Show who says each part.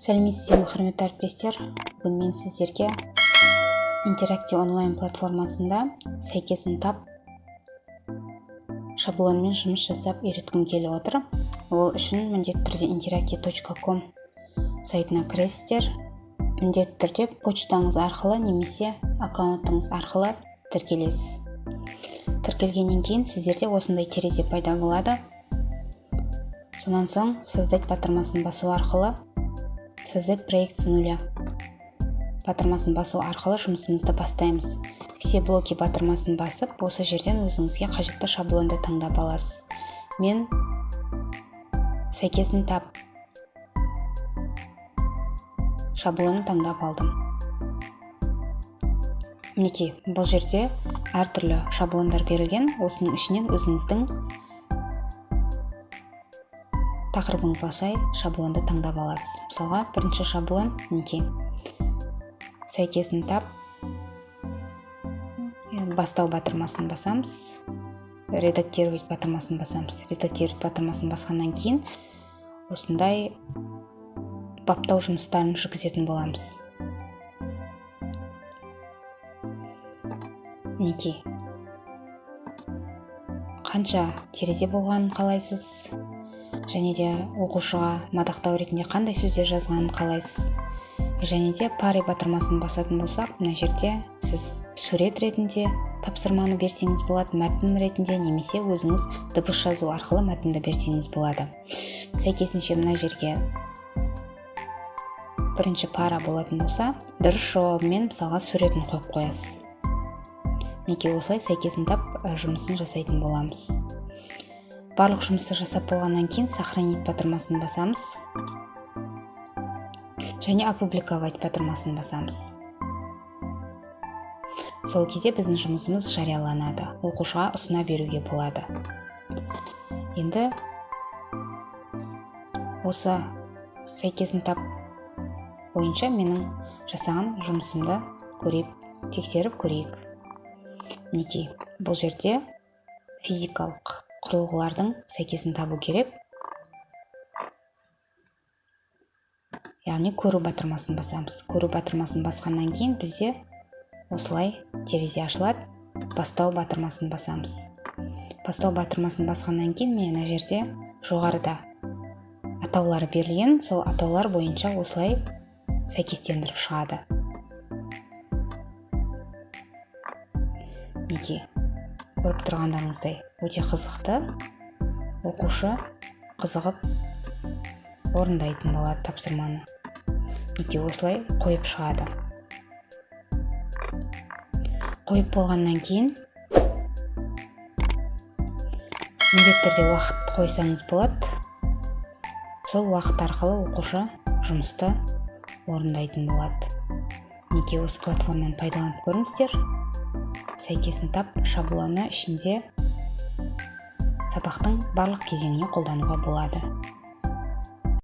Speaker 1: Сәлеметсіздер ме, құрметті әріптестер. Бүгін мен сіздерге интерактив онлайн платформасында сәйкесін тап шаблонмен жұмыс жасап үйреткім келіп отыр. Ол үшін міндетті түрде interactive.com сайтына кіресіздер. Міндетті түрде почтаңыз арқылы немесе аккаунтыңыз арқылы тіркелесіз. Тіркелгеннен кейін сіздерде осындай терезе пайда болады. Сонан соң создать батырмасын басу арқылы создать проект с нуля батырмасын басу арқылы жұмысымызды бастаймыз. Все блоки батырмасын басып, осы жерден өзіңізге қажетті шаблонды таңдап аласыз. Мен сәйкесін тап шаблонын таңдап алдым. Мінекей, бұл жерде әртүрлі шаблондар берілген. Осының ішінен өзіңіздің тақырыбыңызға сай шаблонды таңдап аласыз. Мысалға, бірінші шаблон мінекей. Сәйкесін тап бастау батырмасын басамыз. Редактировать батырмасын басамыз. Редактировать батырмасын басқаннан кейін осындай баптау жұмыстарын жүргізетін боламыз. Мінекей. Қанша терезе болғанын қалайсыз? Және де оқушыға мадақтау ретінде қандай сөздер жазғанын қалайсыз. Және де пари батырмасын басатын болсақ, мына жерде сіз сурет ретінде тапсырманы берсеңіз болады, мәтін ретінде немесе өзіңіз дыбыс жазу арқылы мәтінді берсеңіз болады. Сәйкесінше мына жерге бірінші пара болатын болса, дұрыс жауабымен мысалға суретін қойып қоясыз. Мінекей осылай сәйкесін тап жұмысын жасайтын боламыз. Барлық жұмысты жасап болғаннан кейін сохранить батырмасын басамыз. Және опубликовать батырмасын басамыз. Сол кезде біздің жұмысымыз жарияланады. Оқушыға ұсына беруге болады. Енді осы сәйкесін тап бойынша менің жасаған жұмысымды тексеріп көрейік. Мінекей, бұл жерде физикалық құрылғылардың сәйкесін табу керек. Яғни көру батырмасын басамыз. Көру батырмасын басқаннан кейін бізде осылай терезе ашылады. Бастау батырмасын басамыз. Бастау батырмасын басқаннан кейін мына жерде жоғарыда атаулары берілген, сол атаулар бойынша осылай сәйкестендіріп шығады. Мінекей, көріп тұрғандарыңыздай өте қызықты, оқушы қызығып орындайтын болады тапсырманы. Мінекей осылай қойып шығады. Қойып болғаннан кейін міндетті түрде уақыт қойсаңыз болады. Сол уақыт арқылы оқушы жұмысты орындайтын болады. Мінекей осы платформаны пайдаланып көріңіздер. Сәйкесін тап шаблоны ішінде сабақтың барлық кезеңіне қолдануға болады.